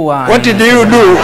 What did you do?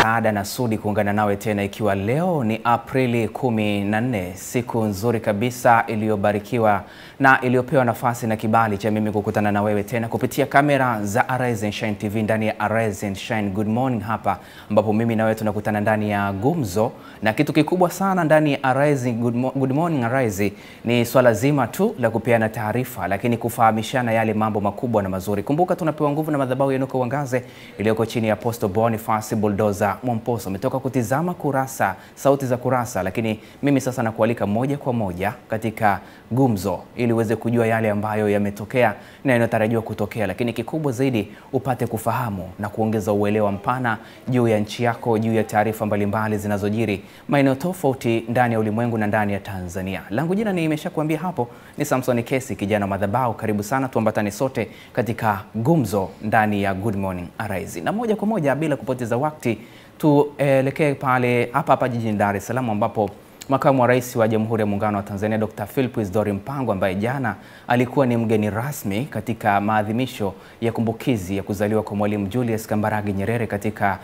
Saada na Sudi kuungana nawe tena ikiwa leo ni Aprili 14, siku nzuri kabisa iliyobarikiwa na iliyopewa nafasi na kibali cha mimi kukutana na wewe tena kupitia kamera za Arise and Shine TV ndani ya Arise and Shine Good Morning hapa, ambapo mimi na wewe tunakutana ndani ya gumzo, na kitu kikubwa sana ndani ya Arise Good Morning Arise ni swala zima tu la kupeana taarifa, lakini kufahamishana yale mambo makubwa na mazuri. Kumbuka tunapewa nguvu na madhabahu ya Inuka Uangaze iliyoko chini ya Apostle Boniface Bulldozer Mwamposo. Umetoka kutizama kurasa, sauti za kurasa, lakini mimi sasa nakualika moja kwa moja katika gumzo ili uweze kujua yale ambayo yametokea na yanatarajiwa kutokea, lakini kikubwa zaidi upate kufahamu na kuongeza uelewa mpana juu ya nchi yako, juu ya taarifa mbalimbali zinazojiri maeneo tofauti ndani ya ulimwengu na ndani ya Tanzania. Langu jina nimeshakwambia hapo, ni Samson Kesi, kijana madhabahu. Karibu sana, tuambatane sote katika gumzo ndani ya Good Morning Arise. Na moja kwa moja bila kupoteza wakati tuelekee pale hapa jijini Dar es Salaam, ambapo Makamu wa Rais wa Jamhuri ya Muungano wa Tanzania Dr. Philip Isdor Mpango, ambaye jana alikuwa ni mgeni rasmi katika maadhimisho ya kumbukizi ya kuzaliwa kwa Mwalimu Julius Kambarage Nyerere, katika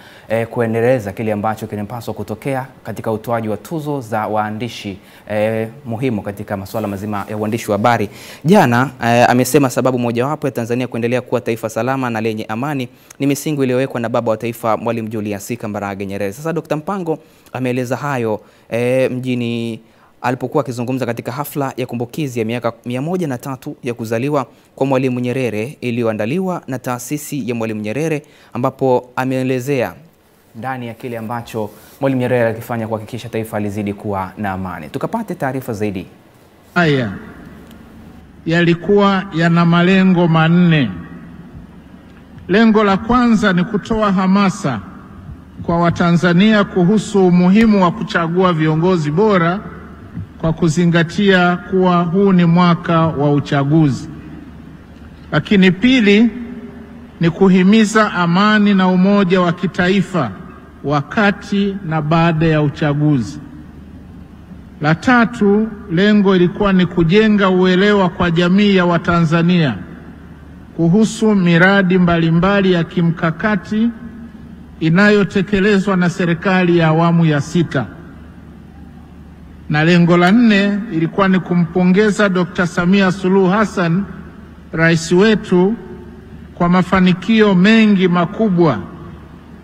kuendeleza kile ambacho kinapaswa kutokea katika utoaji wa tuzo za waandishi muhimu katika masuala mazima ya uandishi wa habari. Jana amesema sababu mojawapo ya Tanzania kuendelea kuwa taifa salama na lenye amani ni misingi iliyowekwa na baba wa taifa Mwalimu Julius Kambarage Nyerere. Sasa Dr. Mpango ameeleza hayo mjini alipokuwa akizungumza katika hafla ya kumbukizi ya miaka 103 ya kuzaliwa kwa Mwalimu Nyerere iliyoandaliwa na taasisi ya Mwalimu Nyerere, ambapo ameelezea ndani ya kile ambacho Mwalimu Nyerere alikifanya kuhakikisha taifa lizidi kuwa na amani. Tukapate taarifa zaidi. Haya yalikuwa yana malengo manne. Lengo la kwanza ni kutoa hamasa kwa Watanzania kuhusu umuhimu wa kuchagua viongozi bora kwa kuzingatia kuwa huu ni mwaka wa uchaguzi. Lakini pili ni kuhimiza amani na umoja wa kitaifa wakati na baada ya uchaguzi. La tatu, lengo ilikuwa ni kujenga uelewa kwa jamii ya Watanzania kuhusu miradi mbalimbali ya kimkakati inayotekelezwa na serikali ya awamu ya 6. Na lengo la 4 ilikuwa ni kumpongeza Dr. Samia Suluhu Hassan, rais wetu, kwa mafanikio mengi makubwa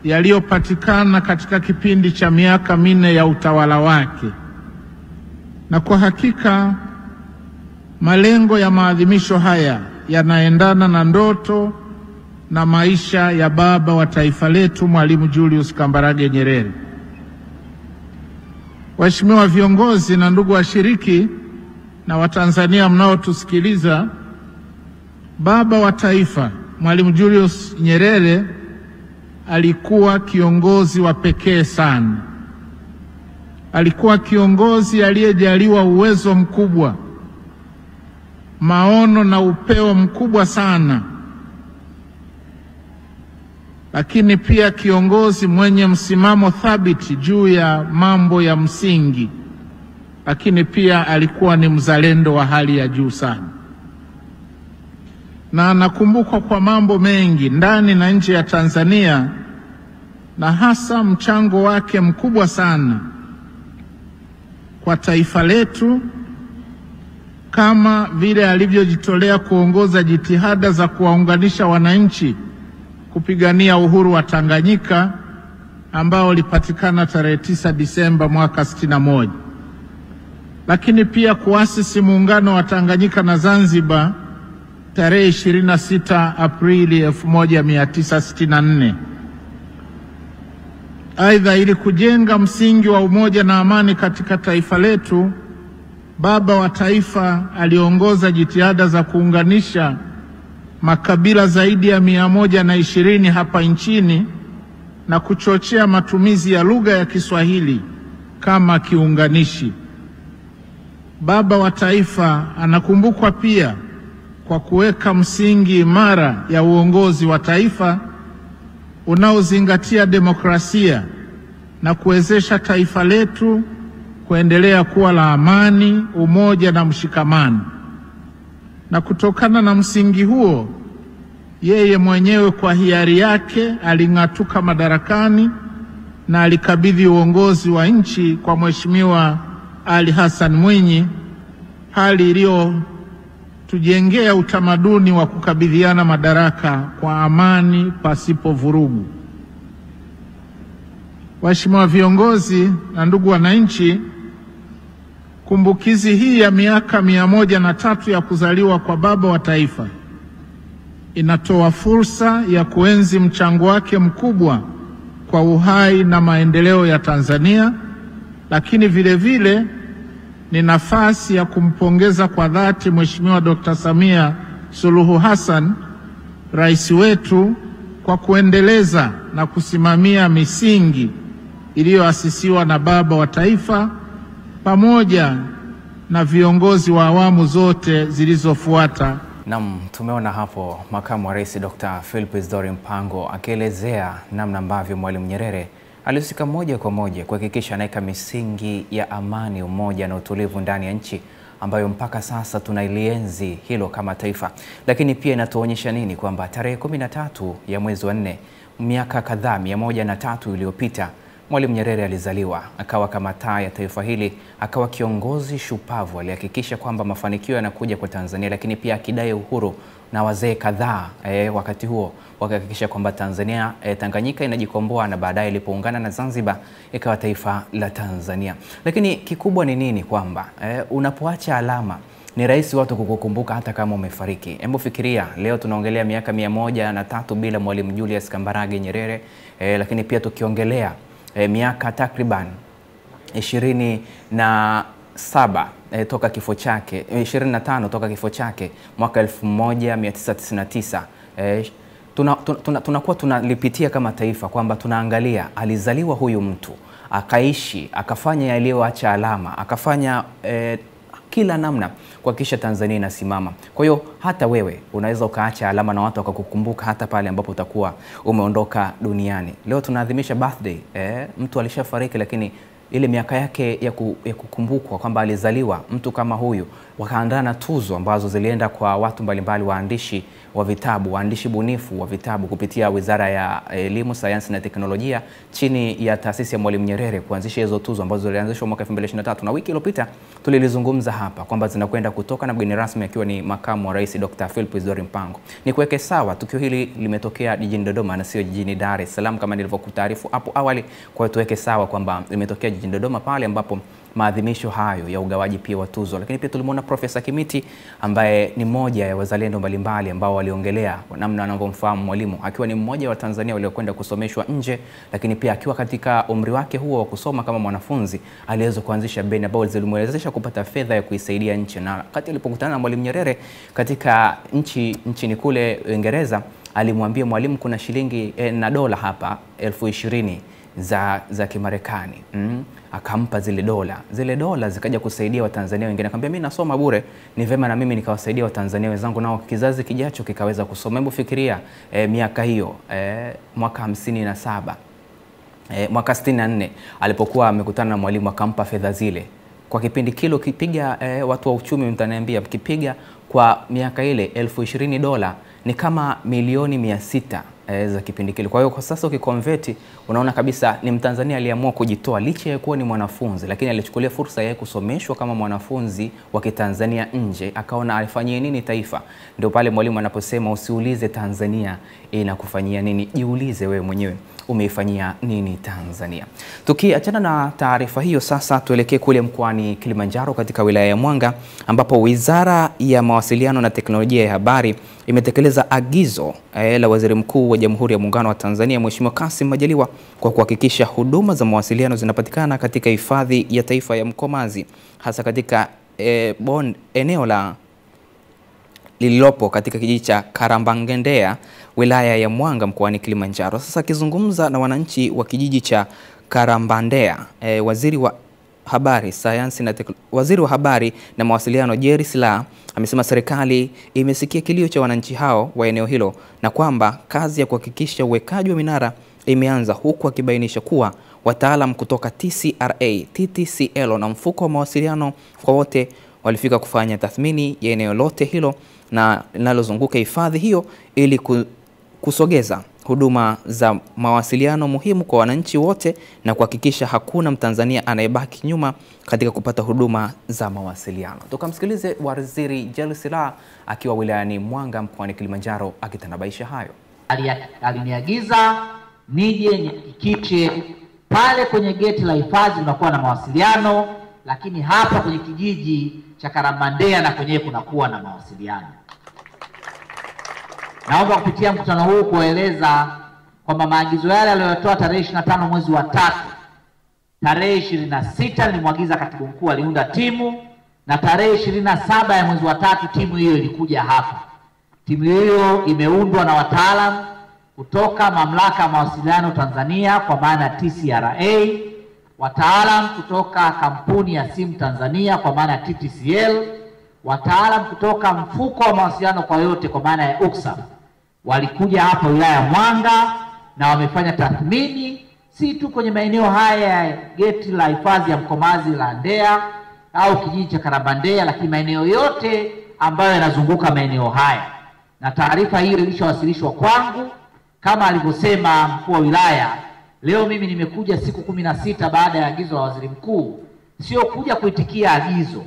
yaliyopatikana katika kipindi cha miaka 4 ya utawala wake. Na kwa hakika malengo ya maadhimisho haya yanaendana na ndoto na maisha ya baba wa taifa letu Mwalimu Julius Kambarage Nyerere. Waheshimiwa viongozi na ndugu washiriki na Watanzania mnaotusikiliza, baba wa taifa Mwalimu Julius Nyerere alikuwa kiongozi wa pekee sana. Alikuwa kiongozi aliyejaliwa uwezo mkubwa, maono na upeo mkubwa sana, lakini pia kiongozi mwenye msimamo thabiti juu ya mambo ya msingi, lakini pia alikuwa ni mzalendo wa hali ya juu sana. Na anakumbukwa kwa mambo mengi ndani na nje ya Tanzania, na hasa mchango wake mkubwa sana kwa taifa letu, kama vile alivyojitolea kuongoza jitihada za kuwaunganisha wananchi kupigania uhuru wa Tanganyika ambao ulipatikana tarehe 9 Disemba mwaka 61. Lakini pia kuasisi muungano wa Tanganyika na Zanzibar tarehe 26 Aprili 1964. Aidha, ili kujenga msingi wa umoja na amani katika taifa letu, baba wa taifa aliongoza jitihada za kuunganisha makabila zaidi ya 120 hapa nchini na kuchochea matumizi ya lugha ya Kiswahili kama kiunganishi. Baba wa taifa anakumbukwa pia kwa kuweka msingi imara ya uongozi wa taifa unaozingatia demokrasia na kuwezesha taifa letu kuendelea kuwa la amani, umoja na mshikamano. Na kutokana na msingi huo, yeye mwenyewe kwa hiari yake aling'atuka madarakani na alikabidhi uongozi wa nchi kwa Mheshimiwa Ali Hassan Mwinyi, hali iliyotujengea utamaduni wa kukabidhiana madaraka kwa amani pasipo vurugu. Waheshimiwa viongozi na ndugu wananchi, kumbukizi hii ya miaka 103 ya kuzaliwa kwa baba wa taifa inatoa fursa ya kuenzi mchango wake mkubwa kwa uhai na maendeleo ya Tanzania, lakini vile vile ni nafasi ya kumpongeza kwa dhati Mheshimiwa Dr. Samia Suluhu Hassan, rais wetu, kwa kuendeleza na kusimamia misingi iliyoasisiwa na baba wa taifa pamoja na viongozi wa awamu zote zilizofuata. Naam, tumeona hapo Makamu wa Rais Dr. Philip Isdor Mpango akielezea namna ambavyo Mwalimu Nyerere alihusika moja kwa moja kuhakikisha anaweka misingi ya amani, umoja na utulivu ndani ya nchi ambayo mpaka sasa tunailienzi hilo kama taifa. Lakini pia inatuonyesha nini? Kwamba tarehe 13 ya mwezi wa 4 miaka kadhaa 103 iliyopita Mwalimu Nyerere alizaliwa, akawa kama taa ya taifa hili, akawa kiongozi shupavu, alihakikisha kwamba mafanikio yanakuja kwa Tanzania, lakini pia akidai uhuru na wazee kadhaa wakati huo wakahakikisha kwamba Tanzania Tanganyika inajikomboa, na baadaye ilipoungana na Zanzibar ikawa taifa la Tanzania. Lakini kikubwa ni nini? Kwamba unapoacha alama ni rahisi watu kukukumbuka hata kama umefariki. Hebu fikiria, leo tunaongelea miaka 103 bila Mwalimu Julius Kambarage Nyerere, lakini pia tukiongelea miaka takriban 27 toka kifo chake, 25 toka kifo chake mwaka 1999. Tunakuwa tunalipitia kama taifa kwamba tunaangalia alizaliwa huyu mtu, akaishi, akafanya yaliyoacha alama, akafanya kila namna kuhakikisha Tanzania inasimama. Kwa hiyo hata wewe unaweza ukaacha alama na watu wakakukumbuka hata pale ambapo utakuwa umeondoka duniani. Leo tunaadhimisha birthday, mtu alishafariki lakini ile miaka yake ya kukumbukwa kwamba alizaliwa mtu kama huyu, wakaandaa na tuzo ambazo zilienda kwa watu mbalimbali, waandishi wa vitabu, waandishi bunifu wa vitabu kupitia Wizara ya Elimu, Sayansi na Teknolojia chini ya taasisi ya Mwalimu Nyerere kuanzisha hizo tuzo ambazo zilianzishwa mwaka 2023. Na wiki iliyopita tulilizungumza hapa kwamba zinakwenda kutoka na mgeni rasmi akiwa ni Makamu wa Rais Dr. Philip Isdor Mpango. Ni kuweke sawa, tukio hili limetokea jijini Dodoma na sio jijini Dar es Salaam kama nilivyokutaarifu hapo awali. Kwa hiyo tuweke sawa kwamba limetokea jijini Dodoma pale ambapo maadhimisho hayo ya ugawaji pia wa tuzo. Lakini pia tulimuona Profesa Kimiti ambaye ni mmoja ya wazalendo mbalimbali ambao waliongelea namna wanavyomfahamu Mwalimu, akiwa ni mmoja wa Tanzania waliokwenda kusomeshwa nje, lakini pia akiwa katika umri wake huo wa kusoma kama mwanafunzi aliweza kuanzisha beni ambazo zilimwezesha kupata fedha ya kuisaidia nchi. Na wakati alipokutana na Mwalimu Nyerere katika nchini kule Uingereza, alimwambia Mwalimu kuna shilingi na dola hapa 20,000 za Kimarekani. Akampa zile dola zikaja kusaidia Watanzania wengine. Akamwambia mimi nasoma bure, ni vema na mimi nikawasaidia Watanzania wenzangu nao kizazi kijacho kikaweza kusoma. Hebu fikiria miaka hiyo, mwaka 57, mwaka 64 alipokuwa amekutana na Mwalimu akampa fedha zile. Kwa kipindi kile kipiga watu wa uchumi mtaniambia, kipiga kwa miaka ile 20,000 dola ni kama milioni 600 za kipindi kile. Kwa hiyo kwa sasa ukikonvert unaona kabisa ni Mtanzania aliamua kujitoa licha ya kuwa ni mwanafunzi, lakini alichukulia fursa ya kusomeshwa kama mwanafunzi wa Kitanzania nje, akaona alifanyie nini taifa. Ndio pale Mwalimu anaposema usiulize Tanzania inakufanyia nini, jiulize wewe mwenyewe umeifanyia nini Tanzania. Tukiachana na taarifa hiyo, sasa tuelekee kule mkoani Kilimanjaro katika wilaya ya Mwanga ambapo Wizara ya Mawasiliano na Teknolojia ya Habari imetekeleza agizo la Waziri Mkuu wa Jamhuri ya Muungano wa Tanzania Mheshimiwa Kassim Majaliwa kwa kuhakikisha huduma za mawasiliano zinapatikana katika hifadhi ya taifa ya Mkomazi, hasa katika eneo la lililopo katika kijiji cha Karambangendea wilaya ya Mwanga mkoani Kilimanjaro. Sasa akizungumza na wananchi wa kijiji cha Karambandea, Waziri wa Habari na Mawasiliano Jerry Silaa amesema serikali imesikia kilio cha wananchi hao wa eneo hilo na kwamba kazi ya kuhakikisha uwekaji wa minara imeanza, huku akibainisha kuwa wataalam kutoka TCRA, TTCL na mfuko wa mawasiliano kwa wote walifika kufanya tathmini ya eneo lote hilo na linalozunguka hifadhi hiyo ili kusogeza huduma za mawasiliano muhimu kwa wananchi wote na kuhakikisha hakuna Mtanzania anayebaki nyuma katika kupata huduma za mawasiliano. Tukamsikilize Waziri Julius Silaa akiwa wilayani Mwanga mkoani Kilimanjaro akitanabaisha hayo. Aliniagiza nije nihakikishe pale kwenye geti la hifadhi unakuwa na mawasiliano, lakini hapa kwenye kijiji cha Karamandea na kwenyewe kunakuwa na mawasiliano. Naomba kupitia mkutano huu kueleza kwamba maagizo yale aliyotoa tarehe 25 mwezi wa 3, tarehe 26 nilimwagiza katibu mkuu aliunda timu, na tarehe 27 ya mwezi wa 3 timu hiyo ilikuja hapa. Timu hiyo imeundwa na wataalamu kutoka Mamlaka ya Mawasiliano Tanzania kwa maana TCRA, wataalamu kutoka Kampuni ya Simu Tanzania kwa maana TTCL, wataalamu kutoka Mfuko wa Mawasiliano kwa Yote kwa maana ya UCSAF. Walikuja hapa wilaya ya Mwanga na wamefanya tathmini si tu kwenye maeneo haya ya geti la hifadhi ya Mkomazi la Ndea au kijiji cha Karabandea, lakini maeneo yote ambayo yanazunguka maeneo haya. Na taarifa hiyo ilishawasilishwa kwangu kama alivyosema mkuu wa wilaya. Leo mimi nimekuja siku 16 baada ya agizo la waziri mkuu, sio kuja kuitikia agizo,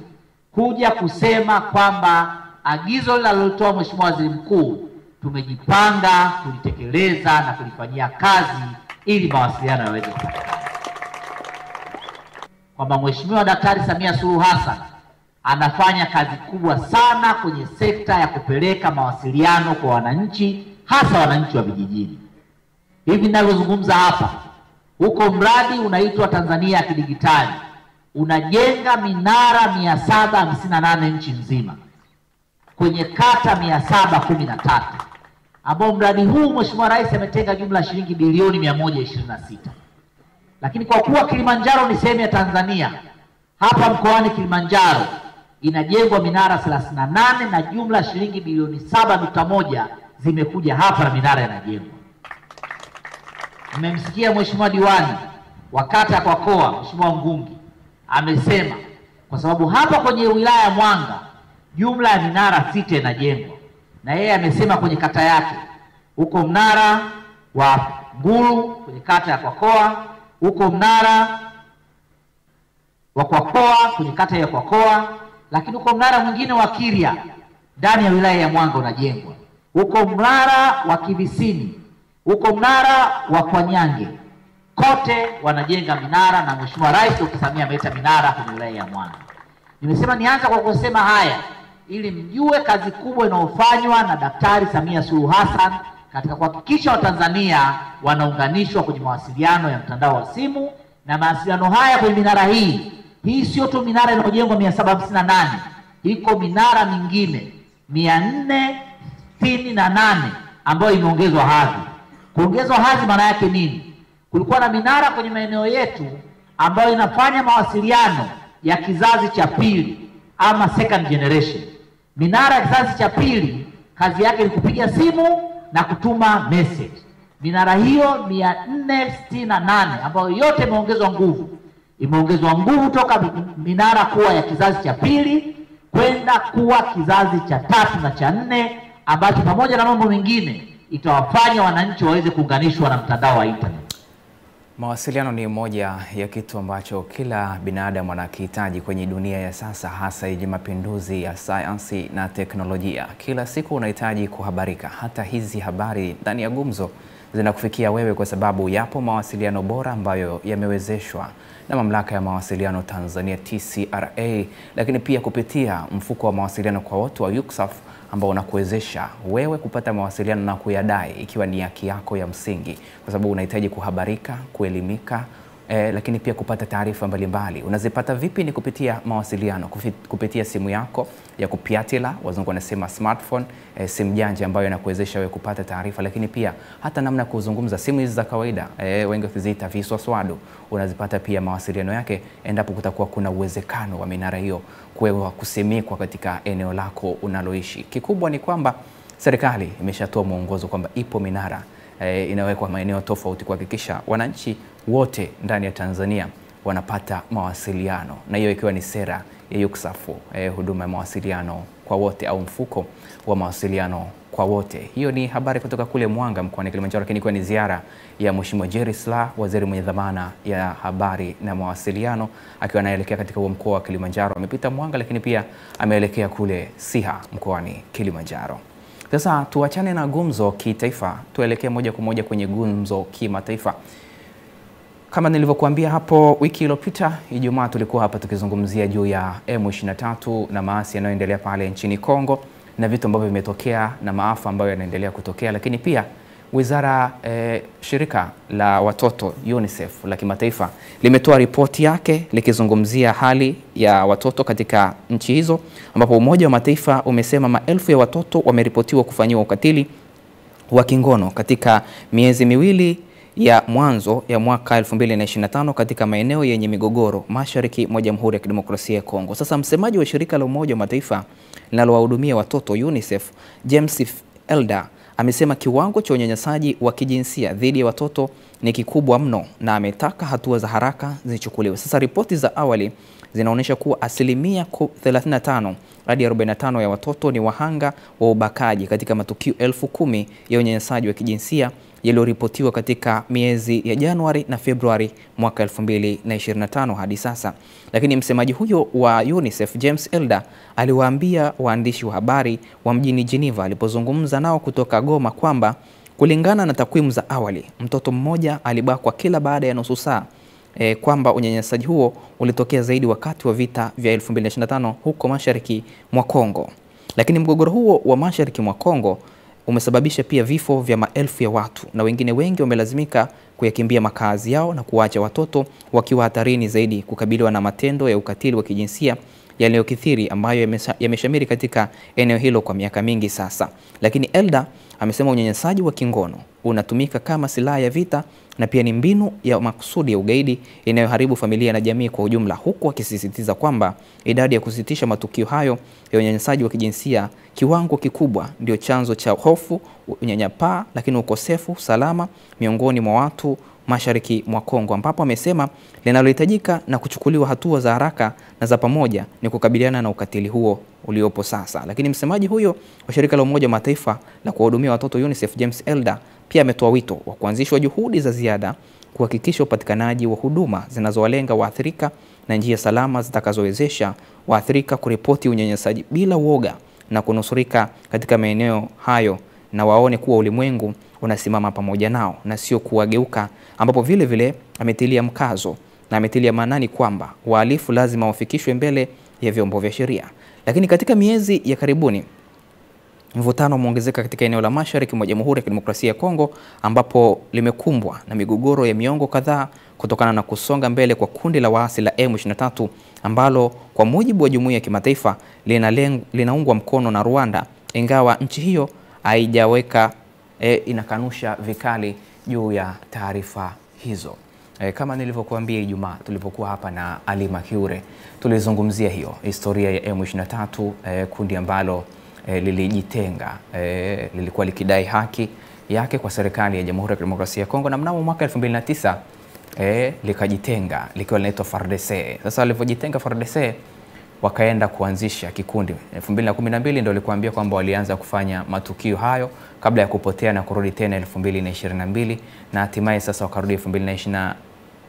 kuja kusema kwamba agizo linalotoa mheshimiwa waziri mkuu tumejipanga kulitekeleza na kulifanyia kazi ili mawasiliano yaweze kupatikana. Kwamba Mheshimiwa Daktari Samia Suluhu Hassan anafanya kazi kubwa sana kwenye sekta ya kupeleka mawasiliano kwa wananchi, hasa wananchi wa vijijini. Hivi ninavyozungumza hapa, huko mradi unaitwa Tanzania ya Kidigitali, unajenga minara 758 nchi nzima kwenye kata 713, ambao mradi huu Mheshimiwa Rais ametenga jumla shilingi bilioni 126. Lakini kwa kuwa Kilimanjaro ni sehemu ya Tanzania, hapa mkoani Kilimanjaro inajengwa minara 38 na jumla shilingi bilioni 7.1 zimekuja hapa na minara inajengwa. Mmemsikia Mheshimiwa diwani wa kata ya Kwakoa, Mheshimiwa Ngungi, amesema kwa sababu hapa kwenye wilaya ya Mwanga jumla ya minara 6 inajengwa, na yeye amesema kwenye kata yake huko mnara wa Ngulu kwenye kata ya Kwakoa, huko mnara wa Kwakoa kwenye kata ya Kwakoa, lakini huko mnara mwingine wa Kiria ndani ya wilaya ya Mwanga unajengwa, huko mnara wa Kivisini, huko mnara wa Kwanyange, kote wanajenga minara, na Mheshimiwa Rais Dr. Samia ameleta minara kwenye wilaya ya Mwanga. Nimesema nianza kwa kusema haya ili mjue kazi kubwa inayofanywa na Daktari Samia Suluhu Hassan katika kuhakikisha Watanzania wanaunganishwa kwenye mawasiliano ya mtandao wa simu. Na mawasiliano haya kwenye minara hii sio tu minara inayojengwa 758, iko minara mingine 468 ambayo imeongezwa hadhi. Kuongezwa hadhi maana yake nini? Kulikuwa na minara kwenye maeneo yetu ambayo inafanya mawasiliano ya kizazi cha pili ama second generation. Minara ya kizazi cha pili kazi yake ni kupiga simu na kutuma message. Minara hiyo 468 ambayo yote imeongezwa nguvu. Imeongezwa nguvu toka minara kuwa ya kizazi cha pili kwenda kuwa kizazi cha 3 na cha 4, ambacho pamoja na mambo mengine itawafanya wananchi waweze kuunganishwa na mtandao wa internet. Mawasiliano ni moja ya kitu ambacho kila binadamu anakihitaji kwenye dunia ya sasa, hasa yenye mapinduzi ya sayansi na teknolojia. Kila siku unahitaji kuhabarika. Hata hizi habari ndani ya Gumzo zinakufikia wewe kwa sababu yapo mawasiliano bora ambayo yamewezeshwa na Mamlaka ya Mawasiliano Tanzania TCRA, lakini pia kupitia Mfuko wa Mawasiliano kwa Wote wa UCSAF ambao unakuwezesha wewe kupata mawasiliano na kuyadai ikiwa ni haki yako ya msingi, kwa sababu unahitaji kuhabarika, kuelimika, lakini pia kupata taarifa mbalimbali. Unazipata vipi? Ni kupitia mawasiliano, kupitia simu yako ya kupiatila, wazungu wanasema smartphone, simu janja ambayo inakuwezesha wewe kupata taarifa, lakini pia hata namna kuzungumza. Simu hizi za kawaida, wengi wakiziita viswaswadu, unazipata pia mawasiliano yake endapo kutakuwa kuna uwezekano wa minara hiyo kusimikwa katika eneo lako unaloishi. Kikubwa ni kwamba serikali imeshatoa mwongozo kwamba ipo minara inawekwa maeneo tofauti kuhakikisha wananchi wote ndani ya Tanzania wanapata mawasiliano, na hiyo ikiwa ni sera ya UCSAF, huduma ya mawasiliano kwa kwa wote au mfuko wa mawasiliano kwa wote. Hiyo ni habari kutoka kule Mwanga mkoani Kilimanjaro, lakini kwa ni ziara ya Mheshimiwa Jerry Silaa, waziri mwenye dhamana ya habari na mawasiliano, akiwa anaelekea katika huo mkoa wa Kilimanjaro. Amepita Mwanga lakini pia ameelekea kule Siha mkoani Kilimanjaro. Sasa tuachane na gumzo kitaifa, tuelekee moja kwa moja kwenye gumzo kimataifa. Kama nilivyokuambia hapo wiki iliyopita Ijumaa, tulikuwa hapa tukizungumzia juu ya M23 na maasi yanayoendelea pale nchini Kongo na vitu ambavyo vimetokea na maafa ambayo yanaendelea kutokea, lakini pia shirika la watoto UNICEF la kimataifa limetoa ripoti yake likizungumzia hali ya watoto katika nchi hizo, ambapo Umoja wa Mataifa umesema maelfu ya watoto wameripotiwa kufanyiwa ukatili wa kingono katika miezi miwili ya mwanzo ya mwaka 2025 katika maeneo yenye migogoro mashariki mwa Jamhuri ya Kidemokrasia ya Kongo. Sasa msemaji wa shirika la Umoja wa Mataifa linalowahudumia watoto UNICEF, James Elder, amesema kiwango cha unyanyasaji wa kijinsia dhidi ya watoto ni kikubwa mno na ametaka hatua za haraka zichukuliwe. Sasa ripoti za awali zinaonyesha kuwa asilimia 35 hadi 45 ya watoto ni wahanga wa ubakaji katika matukio 10,000 ya unyanyasaji wa kijinsia yaliyoripotiwa katika miezi ya Januari na Februari mwaka 2025 hadi sasa. Lakini msemaji huyo wa UNICEF, James Elder, aliwaambia waandishi wa habari wa mjini Geneva alipozungumza nao kutoka Goma kwamba kulingana na takwimu za awali, mtoto mmoja alibakwa kila baada ya nusu saa, kwamba unyanyasaji huo ulitokea zaidi wakati wa vita vya 2025 huko mashariki mwa Kongo. Lakini mgogoro huo wa mashariki mwa Kongo umesababisha pia vifo vya maelfu ya watu na wengine wengi wamelazimika kuyakimbia makazi yao na kuacha watoto wakiwa hatarini zaidi kukabiliwa na matendo ya ukatili wa kijinsia yaliyokithiri ambayo yameshamiri katika eneo hilo kwa miaka mingi sasa. Lakini Elder amesema unyanyasaji wa kingono unatumika kama silaha ya vita na pia ni mbinu ya makusudi ya ugaidi inayoharibu familia na jamii kwa ujumla, huku akisisitiza kwamba idadi ya kusitisha matukio hayo ya unyanyasaji wa kijinsia kiwango kikubwa ndio chanzo cha hofu, unyanyapaa, lakini ukosefu salama miongoni mwa watu mashariki mwa Kongo, ambapo amesema linalohitajika na kuchukuliwa hatua za haraka na za pamoja ni kukabiliana na ukatili huo uliopo sasa. Lakini msemaji huyo wa shirika la Umoja wa Mataifa la kuwahudumia watoto UNICEF, James Elder, pia ametoa wito wa kuanzishwa juhudi za ziada kuhakikisha upatikanaji wa huduma zinazowalenga waathirika na njia salama zitakazowezesha waathirika kuripoti unyanyasaji bila uoga na kunusurika katika maeneo hayo, na waone kuwa ulimwengu unasimama pamoja nao na sio kuwageuka, ambapo vile vile ametilia mkazo na ametilia maanani kwamba wahalifu lazima wafikishwe mbele ya vyombo vya sheria. Lakini katika miezi ya karibuni mvutano umeongezeka katika eneo la mashariki mwa Jamhuri ya Kidemokrasia ya Kongo, ambapo limekumbwa na migogoro ya miongo kadhaa kutokana na kusonga mbele kwa kundi la waasi la M23 ambalo kwa mujibu wa jumuiya ya kimataifa linaungwa mkono na Rwanda, ingawa nchi hiyo haijaweka inakanusha vikali juu ya taarifa hizo. Kama nilivyokuambia Ijumaa tulipokuwa hapa na Ali Makiure, tulizungumzia hiyo historia ya M23, kundi ambalo lilijitenga, lilikuwa likidai haki yake kwa serikali ya Jamhuri ya Kidemokrasia ya Kongo, na mnamo mwaka 2009 likajitenga likiwa linaitwa FARDC. Sasa walipojitenga FARDC wakaenda kuanzisha kikundi 2012, ndio nilikuambia kwamba walianza kufanya matukio hayo kabla ya kupotea na kurudi tena 2022, na hatimaye sasa wakarudi 2024,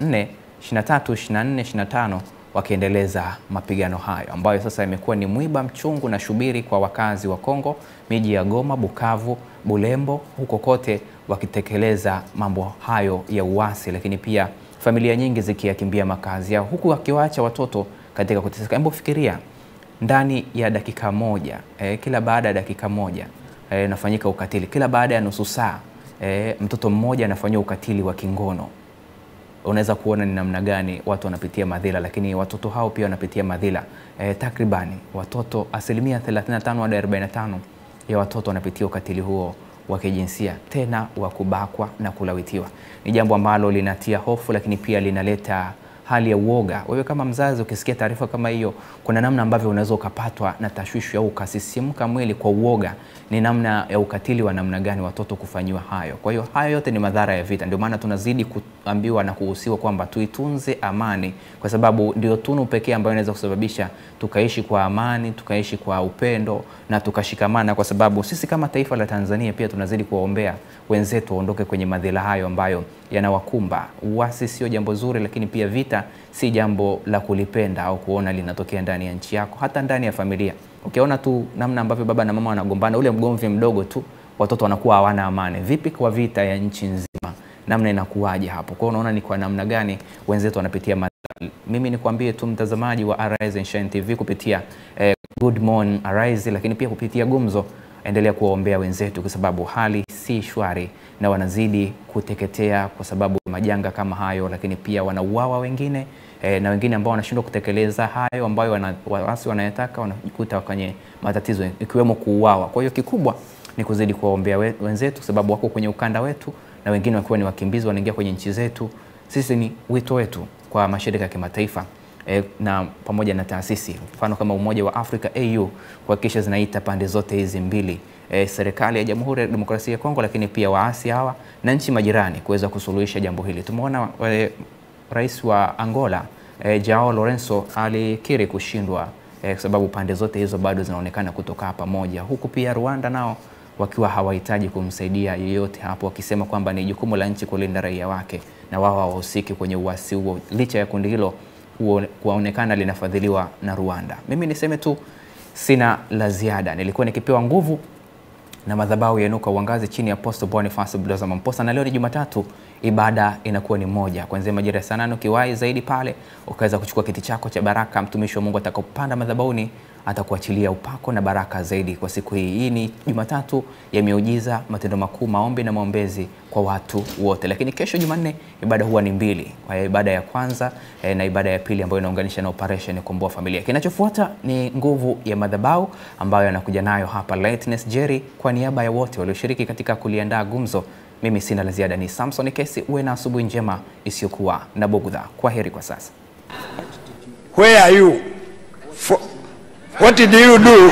23, 24, 25 wakiendeleza mapigano hayo ambayo sasa imekuwa ni mwiba mchungu na shubiri kwa wakazi wa Kongo, miji ya Goma, Bukavu, Bulembo, huko kote wakitekeleza mambo hayo ya uasi, lakini pia familia nyingi zikiyakimbia makazi yao huku wakiwaacha watoto katika kuteseka. Hebu fikiria, ndani ya dakika moja, kila baada ya dakika moja nafanyika ukatili, kila baada ya nusu saa mtoto mmoja anafanywa ukatili wa kingono. Unaweza kuona ni namna gani watu wanapitia madhila, lakini watoto hao pia wanapitia madhila. Takribani watoto asilimia 35 hadi 45 ya watoto wanapitia ukatili huo wa kijinsia, tena wa kubakwa na kulawitiwa. Ni jambo ambalo linatia hofu, lakini pia linaleta hali ya uoga. Wewe kama mzazi ukisikia taarifa kama hiyo, kuna namna ambavyo unaweza ukapatwa na tashwishi au ukasisimka mwili kwa uoga. Ni namna ya ukatili wa namna gani watoto kufanyiwa hayo. Kwa hiyo hayo yote ni madhara ya vita. Ndio maana tunazidi kuambiwa na kuhusiwa kwamba tuitunze amani, kwa sababu ndio tunu pekee ambayo inaweza kusababisha tukaishi kwa amani, tukaishi kwa upendo na tukashikamana, kwa sababu sisi kama taifa la Tanzania pia tunazidi kuwaombea wenzetu waondoke kwenye madhila hayo ambayo yanawakumba. Uasi sio jambo zuri, lakini pia vita si jambo la kulipenda au kuona linatokea ndani ya nchi yako, hata ndani ya familia. Ukiona tu namna ambavyo baba na mama wanagombana, ule mgomvi mdogo tu, watoto wanakuwa hawana amani. Vipi kwa vita ya nchi nzima? Namna inakuwaje hapo? Kwa unaona ni kwa namna gani wenzetu wanapitia madhila. Mimi nikwambie tu mtazamaji wa Arise and Shine TV kupitia Good Morning Arise, lakini pia kupitia Gumzo, endelea kuwaombea wenzetu kwa sababu hali si shwari na wanazidi kuteketea kwa sababu majanga kama hayo, lakini pia wanauawa wengine na wengine ambao wanashindwa kutekeleza hayo ambayo waasi wanayataka, wanajikuta kwenye matatizo ikiwemo kuuawa. Kwa hiyo kikubwa ni kuzidi kuwaombea wenzetu kwa sababu wako kwenye ukanda wetu na wengine wakiwa ni wakimbizi wanaingia kwenye nchi zetu. Sisi ni wito wetu kwa mashirika ya kimataifa na pamoja na taasisi mfano kama Umoja wa Afrika AU kuhakikisha zinaita pande zote hizi mbili, serikali ya Jamhuri ya Demokrasia ya Kongo, lakini pia waasi hawa na nchi majirani kuweza kusuluhisha jambo hili. Tumeona Rais wa Angola Joao Lourenço alikiri kushindwa kwa sababu pande zote hizo bado zinaonekana kutoka pamoja, huku pia Rwanda nao wakiwa hawahitaji kumsaidia yeyote hapo, wakisema kwamba ni jukumu la nchi kulinda raia wake na wao hawahusiki kwenye uasi huo, licha ya kundi hilo kuonekana linafadhiliwa na Rwanda. Mimi niseme tu sina la ziada. Nilikuwa nikipewa nguvu na madhabahu ya Inuka Uangaze chini ya Apostle Boniface Budoza Mamposa, na leo ni Jumatatu, ibada inakuwa ni moja. Kuanzia majira ya saa 8 ukiwahi zaidi pale ukaweza kuchukua kiti chako cha baraka, mtumishi wa Mungu atakapopanda madhabahuni atakuachilia upako na baraka zaidi kwa siku hii. Hii ni Jumatatu ya miujiza, matendo makuu, maombi na maombezi kwa watu wote. Lakini kesho Jumanne ibada huwa ni mbili. Kwa ibada ya kwanza na ibada ya pili ambayo inaunganisha na operation Komboa Familia. Kinachofuata ni nguvu ya madhabahu ambayo anakuja nayo hapa Lightness Jerry kwa niaba ya wote walioshiriki katika kuliandaa gumzo. Mimi sina la ziada, ni Samson Kesi. Uwe na asubuhi njema isiyokuwa na bugudha. Kwaheri kwa sasa. Where are you? What did you do?